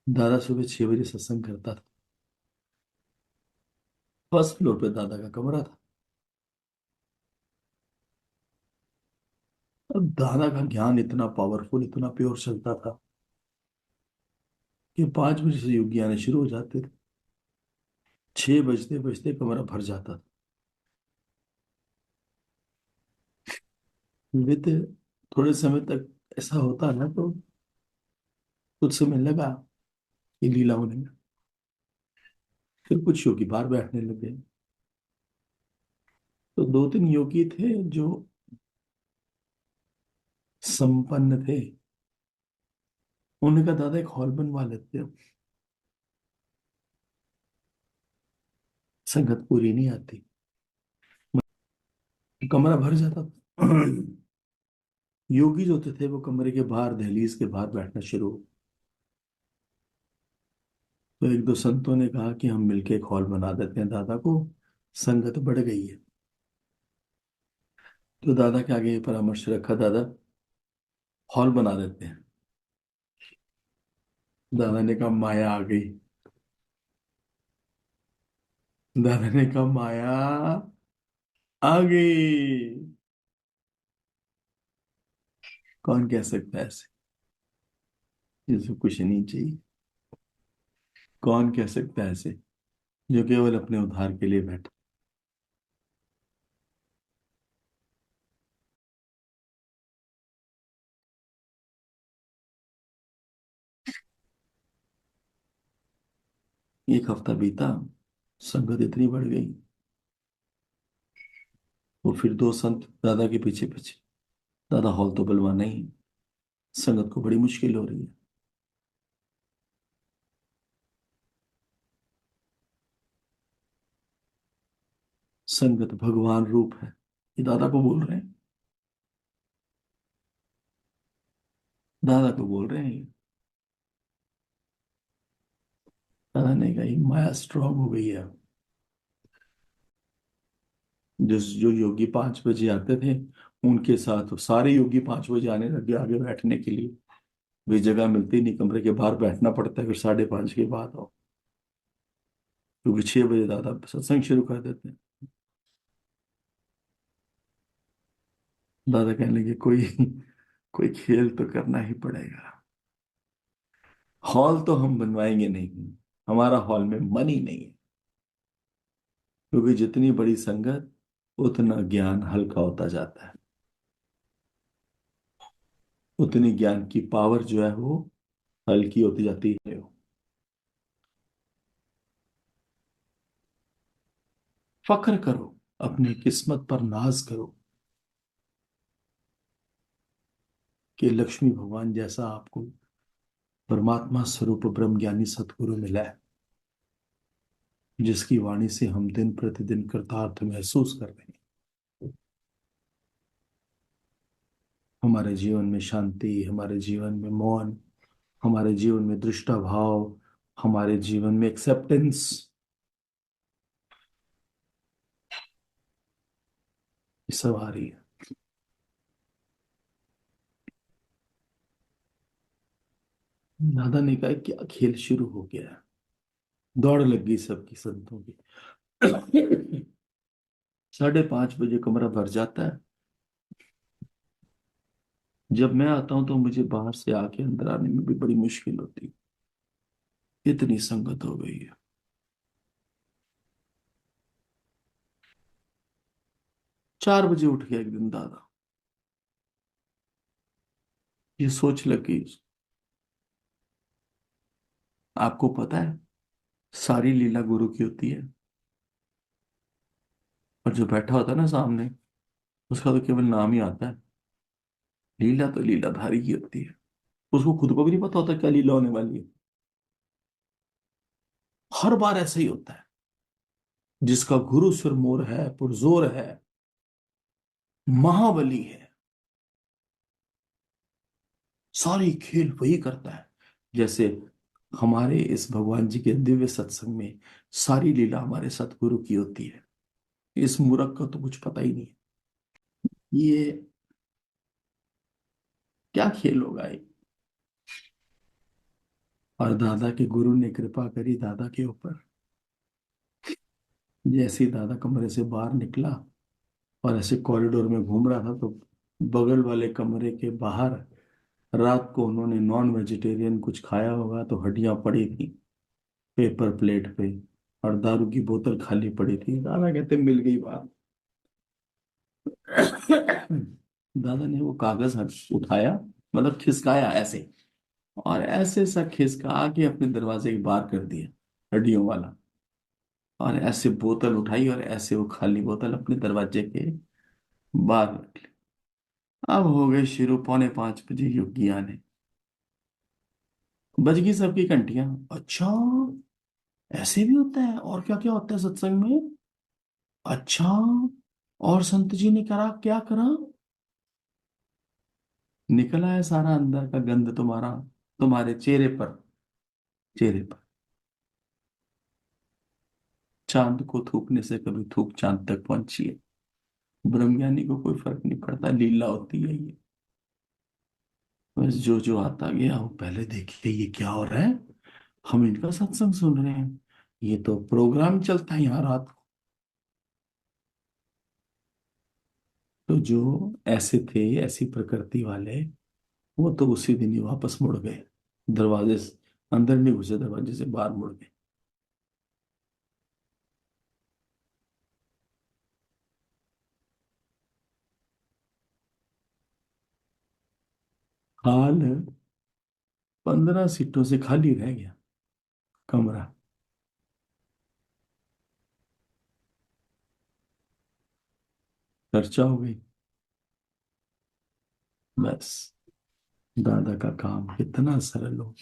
दादा सुबह 6 बजे सत्संग करता था। फर्स्ट फ्लोर पे दादा का कमरा था। अब दादा का ज्ञान इतना पावरफुल, इतना प्योर चलता था कि 5 बजे से योगी आने शुरू हो जाते थे। 6 बजते बजते कमरा भर जाता था। विद थोड़े समय तक ऐसा होता ना, तो कुछ समय लगा ये लीला होने में। फिर कुछ योगी बाहर बैठने लगे। तो 2-3 योगी थे जो संपन्न थे। उन्होंने कहा दादा एक हॉल बनवा लेते हो, संगत पूरी नहीं आती। कमरा भर जाता था। योगी जो होते थे वो कमरे के बाहर, दहलीज के बाहर बैठना शुरू हो। तो एक दो संतों ने कहा कि हम मिलके एक हॉल बना देते हैं दादा को, संगत बढ़ गई है। तो दादा के आगे ये परामर्श रखा, दादा हॉल बना देते हैं। दादा ने कहा माया आ गई। दादा ने कहा माया आ गई। कौन कह सकता है ऐसे, जिसको कुछ नहीं चाहिए? कौन कह सकता है ऐसे, जो केवल अपने उद्धार के लिए बैठा? एक हफ्ता बीता, संगत इतनी बढ़ गई। वो फिर दो संत दादा के पीछे पीछे, दादा हॉल तो बनवाना ही, संगत को बड़ी मुश्किल हो रही है। संगत भगवान रूप है, ये दादा को बोल रहे हैं। दादा को बोल रहे हैं ये। दादा ने कहा ये माया स्ट्रांग हो गई है। जिस जो योगी 5 बजे आते थे, उनके साथ सारे योगी 5 बजे आने लगे आगे बैठने के लिए। वे जगह मिलती नहीं, कमरे के बाहर बैठना पड़ता है, फिर 5:30 के बाद आओ, क्योंकि 6 बजे दादा सत्संग शुरू कर देते हैं। दादा कहने लगे कोई कोई खेल तो करना ही पड़ेगा। हॉल तो हम बनवाएंगे नहीं, हमारा हॉल में मन ही नहीं है। क्योंकि जितनी बड़ी संगत, उतना ज्ञान हल्का होता जाता है, उतनी ज्ञान की पावर जो है वो हल्की होती जाती है। फक्र करो, अपनी किस्मत पर नाज करो कि लक्ष्मी भगवान जैसा आपको परमात्मा स्वरूप ब्रह्म ज्ञानी सतगुरु मिला है, जिसकी वाणी से हम दिन प्रतिदिन कृतार्थ महसूस कर रहे हैं। हमारे जीवन में शांति, हमारे जीवन में मौन, हमारे जीवन में दृष्टा भाव, हमारे जीवन में एक्सेप्टेंस, ये सब आ रही है। दादा ने कहा क्या खेल शुरू हो गया है। दौड़ लग गई सबकी, संतों की। 5:30 बजे कमरा भर जाता है। जब मैं आता हूं तो मुझे बाहर से आके अंदर आने में भी बड़ी मुश्किल होती है, इतनी संगत हो गई है। 4 बजे उठ गया एक दिन दादा। ये सोच लगी, आपको पता है सारी लीला गुरु की होती है, और जो बैठा होता है ना सामने, उसका तो केवल नाम ही आता है। लीला तो लीलाधारी की होती है, उसको खुद को भी नहीं पता होता क्या लीला होने वाली है। हर बार ऐसा ही होता है। जिसका गुरु सिरमौर है, पुरजोर है, महाबली है, सारी खेल वही करता है। जैसे हमारे इस भगवान जी के दिव्य सत्संग में सारी लीला हमारे सतगुरु की होती है। इस मूर्ख का तो कुछ पता ही नहीं। ये क्या खेल होगा ये? और दादा के गुरु ने कृपा करी दादा के ऊपर। जैसे ही दादा कमरे से बाहर निकला और ऐसे कॉरिडोर में घूम रहा था, तो बगल वाले कमरे के बाहर रात को उन्होंने नॉन वेजिटेरियन कुछ खाया होगा, तो हड्डियां पड़ी थी पेपर प्लेट पे, और दारू की बोतल खाली पड़ी थी। दादा कहते मिल गई बात। दादा ने वो कागज उठाया, मतलब खिसकाया ऐसे, और ऐसे सा खिसका के अपने दरवाजे के बाहर कर दिया, हड्डियों वाला। और ऐसे बोतल उठाई और ऐसे वो खाली बोतल अपने दरवाजे के बाहर रख ली। अब हो गए शुरू, 4:45 योगी आने। बज गई सबकी घंटियां। अच्छा, ऐसे भी होता है? और क्या क्या होता है सत्संग में? अच्छा, और संत जी ने करा क्या करा? निकला है सारा अंदर का गंध तुम्हारा, तुम्हारे चेहरे पर, चेहरे पर। चांद को थूकने से कभी थूक चांद तक पहुंची है। ब्रह्मज्ञानी को कोई फर्क नहीं पड़ता, लीला होती है ये। बस जो जो आता गया वो पहले देखिए ये क्या हो रहा है। हम इनका सत्संग सुन रहे हैं, ये तो प्रोग्राम चलता है यहाँ रात को। तो जो ऐसे थे, ऐसी प्रकृति वाले, वो तो उसी दिन ही वापस मुड़ गए। दरवाजे से अंदर नहीं घुसे, दरवाजे से बाहर मुड़ गए। हाल 15 सीटों से खाली रह गया कमरा। चर्चा हो गई। बस, दादा का काम कितना सरल हो।